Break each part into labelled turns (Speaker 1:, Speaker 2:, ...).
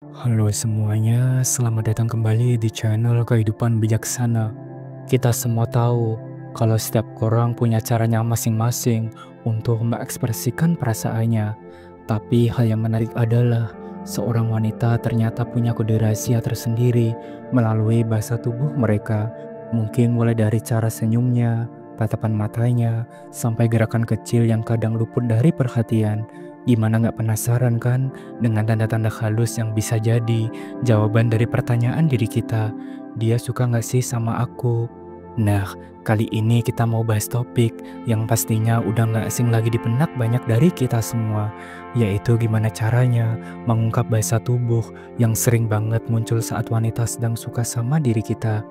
Speaker 1: Halo semuanya, selamat datang kembali di channel Kehidupan Bijaksana. Kita semua tahu kalau setiap orang punya caranya masing-masing untuk mengekspresikan perasaannya. Tapi hal yang menarik adalah seorang wanita ternyata punya kode rahasia tersendiri melalui bahasa tubuh mereka. Mungkin mulai dari cara senyumnya, tatapan matanya, sampai gerakan kecil yang kadang luput dari perhatian. Gimana nggak penasaran kan dengan tanda-tanda halus yang bisa jadi jawaban dari pertanyaan diri kita? Dia suka nggak sih sama aku? Nah, kali ini kita mau bahas topik yang pastinya udah nggak asing lagi di benak banyak dari kita semua, yaitu gimana caranya mengungkap bahasa tubuh yang sering banget muncul saat wanita sedang suka sama diri kita.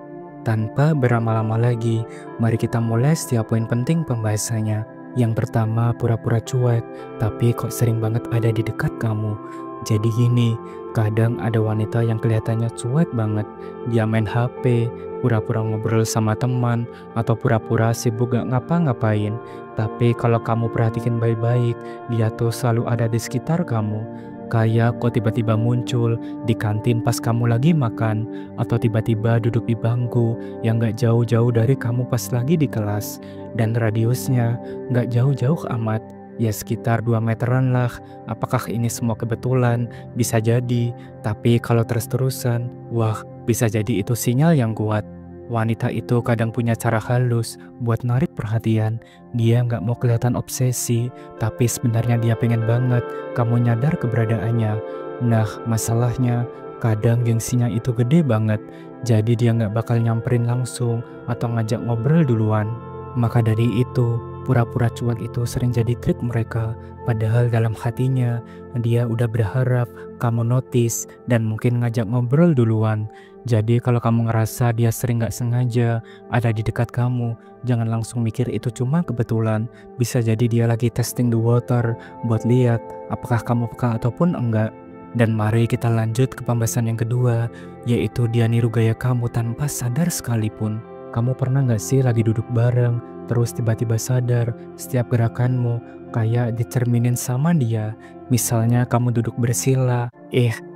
Speaker 1: Tanpa berlama-lama lagi, mari kita mulai setiap poin penting pembahasannya. Yang pertama, pura-pura cuek, tapi kok sering banget ada di dekat kamu. Jadi gini, kadang ada wanita yang kelihatannya cuek banget. Dia main HP, pura-pura ngobrol sama teman, atau pura-pura sibuk gak ngapa-ngapain. Tapi kalau kamu perhatikan baik-baik, dia tuh selalu ada di sekitar kamu. Kayak kok tiba-tiba muncul di kantin pas kamu lagi makan, atau tiba-tiba duduk di bangku yang gak jauh-jauh dari kamu pas lagi di kelas. Dan radiusnya gak jauh-jauh amat, ya sekitar 2 meteran lah. Apakah ini semua kebetulan? Bisa jadi, tapi kalau terus-terusan, wah, bisa jadi itu sinyal yang kuat. Wanita itu kadang punya cara halus buat narik perhatian. Dia nggak mau kelihatan obsesi, tapi sebenarnya dia pengen banget kamu nyadar keberadaannya. Nah, masalahnya kadang gengsinya itu gede banget, jadi dia nggak bakal nyamperin langsung atau ngajak ngobrol duluan. Maka dari itu, pura-pura cuek itu sering jadi trik mereka, padahal dalam hatinya dia udah berharap kamu notice dan mungkin ngajak ngobrol duluan. Jadi kalau kamu ngerasa dia sering gak sengaja ada di dekat kamu, jangan langsung mikir itu cuma kebetulan. Bisa jadi dia lagi testing the water buat lihat apakah kamu peka ataupun enggak. Dan mari kita lanjut ke pembahasan yang kedua, yaitu dia niru gaya kamu tanpa sadar sekalipun. Kamu pernah gak sih lagi duduk bareng, terus tiba-tiba sadar setiap gerakanmu kayak dicerminin sama dia? Misalnya kamu duduk bersila,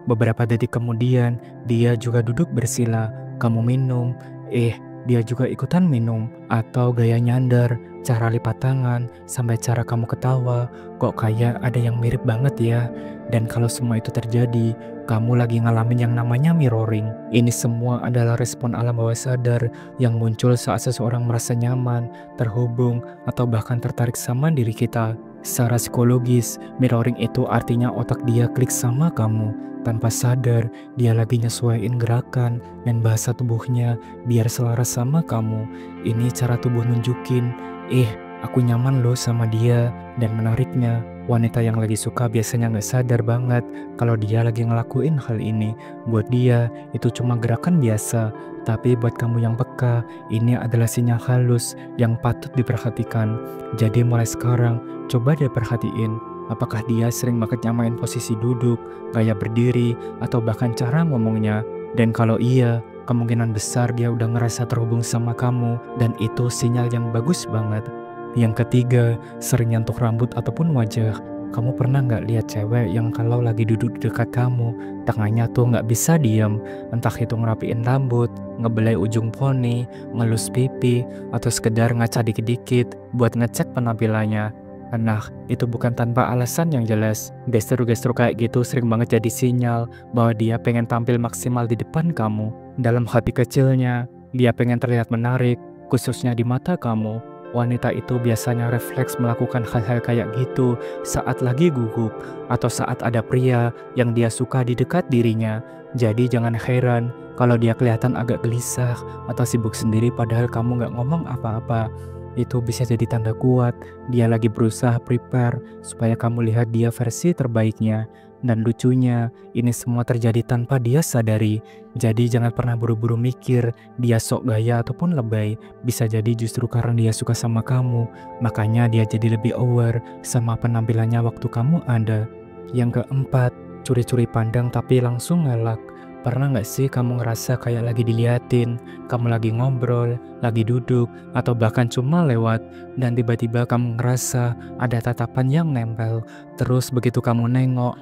Speaker 1: beberapa detik kemudian dia juga duduk bersila. Kamu minum, dia juga ikutan minum. Atau gaya nyandar, cara lipat tangan, sampai cara kamu ketawa, kok kayak ada yang mirip banget ya. Dan kalau semua itu terjadi, kamu lagi ngalamin yang namanya mirroring. Ini semua adalah respon alam bawah sadar yang muncul saat seseorang merasa nyaman, terhubung, atau bahkan tertarik sama diri kita. Secara psikologis, mirroring itu artinya otak dia klik sama kamu. Tanpa sadar, dia lagi nyesuaiin gerakan dan bahasa tubuhnya biar selaras sama kamu. Ini cara tubuh nunjukin, aku nyaman loh sama dia. Dan menariknya, wanita yang lagi suka biasanya nggak sadar banget kalau dia lagi ngelakuin hal ini. Buat dia, itu cuma gerakan biasa. Tapi buat kamu yang peka, ini adalah sinyal halus yang patut diperhatikan. Jadi mulai sekarang, coba deh perhatiin. Apakah dia sering banget nyamain posisi duduk, gaya berdiri, atau bahkan cara ngomongnya. Dan kalau iya, kemungkinan besar dia udah ngerasa terhubung sama kamu, dan itu sinyal yang bagus banget. Yang ketiga, sering nyentuh rambut ataupun wajah. Kamu pernah nggak lihat cewek yang kalau lagi duduk dekat kamu, tangannya tuh nggak bisa diem, entah itu ngerapiin rambut, ngebelai ujung poni, ngelus pipi, atau sekedar ngaca dikit-dikit buat ngecek penampilannya. Nah, itu bukan tanpa alasan yang jelas. Gestur-gestur kayak gitu sering banget jadi sinyal bahwa dia pengen tampil maksimal di depan kamu. Dalam hati kecilnya, dia pengen terlihat menarik, khususnya di mata kamu. Wanita itu biasanya refleks melakukan hal-hal kayak gitu saat lagi gugup atau saat ada pria yang dia suka di dekat dirinya. Jadi jangan heran kalau dia kelihatan agak gelisah atau sibuk sendiri padahal kamu nggak ngomong apa-apa. Itu bisa jadi tanda kuat dia lagi berusaha prepare supaya kamu lihat dia versi terbaiknya. Dan lucunya, ini semua terjadi tanpa dia sadari. Jadi jangan pernah buru-buru mikir dia sok gaya ataupun lebay. Bisa jadi justru karena dia suka sama kamu, makanya dia jadi lebih aware sama penampilannya waktu kamu ada. Yang keempat, curi-curi pandang tapi langsung ngelak. Pernah nggak sih kamu ngerasa kayak lagi diliatin, kamu lagi ngobrol, lagi duduk, atau bahkan cuma lewat, dan tiba-tiba kamu ngerasa ada tatapan yang nempel. Terus begitu kamu nengok,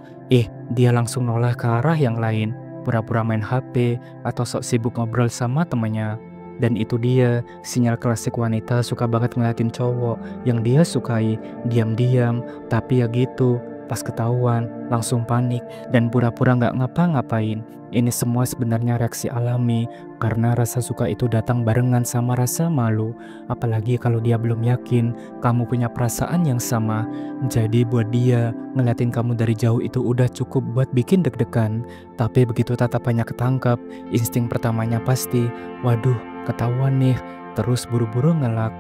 Speaker 1: dia langsung noleh ke arah yang lain, pura-pura main HP, atau sok sibuk ngobrol sama temennya. Dan itu dia, sinyal klasik wanita suka banget ngeliatin cowok yang dia sukai, diam-diam, tapi ya gitu, pas ketahuan, langsung panik, dan pura-pura nggak ngapa-ngapain. Ini semua sebenarnya reaksi alami, karena rasa suka itu datang barengan sama rasa malu. Apalagi kalau dia belum yakin kamu punya perasaan yang sama. Jadi buat dia, ngeliatin kamu dari jauh itu udah cukup buat bikin deg-degan. Tapi begitu tatapannya ketangkap, insting pertamanya pasti, waduh, ketahuan nih, terus buru-buru ngelak.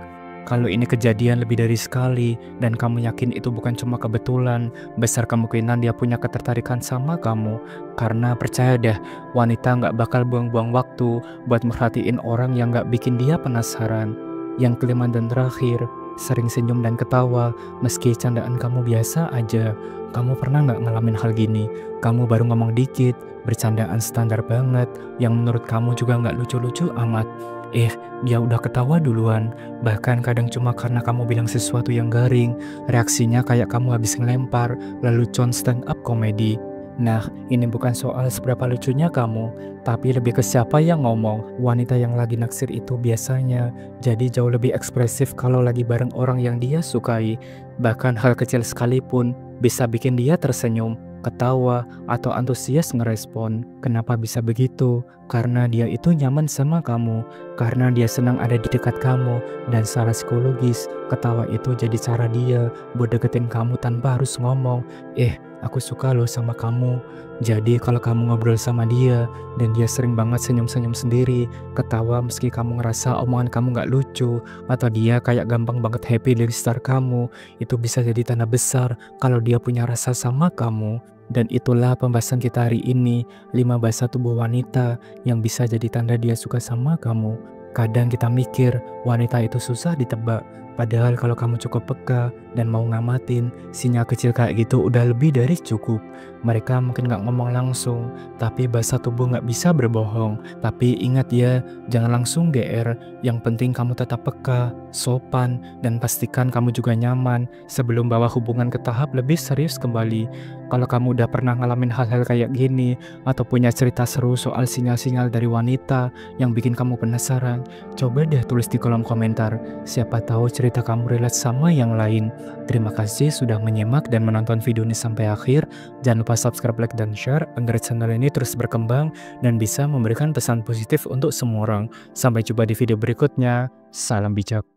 Speaker 1: Kalau ini kejadian lebih dari sekali dan kamu yakin itu bukan cuma kebetulan, besar kemungkinan dia punya ketertarikan sama kamu. Karena percaya deh, wanita nggak bakal buang-buang waktu buat merhatiin orang yang nggak bikin dia penasaran. Yang kelima dan terakhir, sering senyum dan ketawa meski candaan kamu biasa aja. Kamu pernah nggak ngalamin hal gini? Kamu baru ngomong dikit, bercandaan standar banget, yang menurut kamu juga nggak lucu-lucu amat. Dia udah ketawa duluan. Bahkan kadang cuma karena kamu bilang sesuatu yang garing, reaksinya kayak kamu habis ngelempar lelucon stand up komedi. Nah, ini bukan soal seberapa lucunya kamu, tapi lebih ke siapa yang ngomong. Wanita yang lagi naksir itu biasanya jadi jauh lebih ekspresif kalau lagi bareng orang yang dia sukai. Bahkan hal kecil sekalipun bisa bikin dia tersenyum, ketawa, atau antusias ngerespon. Kenapa bisa begitu? Karena dia itu nyaman sama kamu, karena dia senang ada di dekat kamu, dan secara psikologis, ketawa itu jadi cara dia buat deketin kamu tanpa harus ngomong, aku suka loh sama kamu. Jadi kalau kamu ngobrol sama dia, dan dia sering banget senyum-senyum sendiri, ketawa meski kamu ngerasa omongan kamu gak lucu, atau dia kayak gampang banget happy dari start kamu, itu bisa jadi tanda besar kalau dia punya rasa sama kamu. Dan itulah pembahasan kita hari ini, 5 bahasa tubuh wanita yang bisa jadi tanda dia suka sama kamu. Kadang kita mikir wanita itu susah ditebak, padahal kalau kamu cukup peka dan mau ngamatin, sinyal kecil kayak gitu udah lebih dari cukup. Mereka mungkin gak ngomong langsung, tapi bahasa tubuh gak bisa berbohong. Tapi ingat ya, jangan langsung GR, yang penting kamu tetap peka, sopan, dan pastikan kamu juga nyaman sebelum bawa hubungan ke tahap lebih serius kembali. Kalau kamu udah pernah ngalamin hal-hal kayak gini, atau punya cerita seru soal sinyal-sinyal dari wanita yang bikin kamu penasaran, coba deh tulis di kolom komentar. Siapa tahu cerita kamu relate sama yang lain. Terima kasih sudah menyimak dan menonton video ini sampai akhir. Jangan lupa subscribe, like, dan share agar channel ini terus berkembang dan bisa memberikan pesan positif untuk semua orang. Sampai jumpa di video berikutnya. Salam bijak.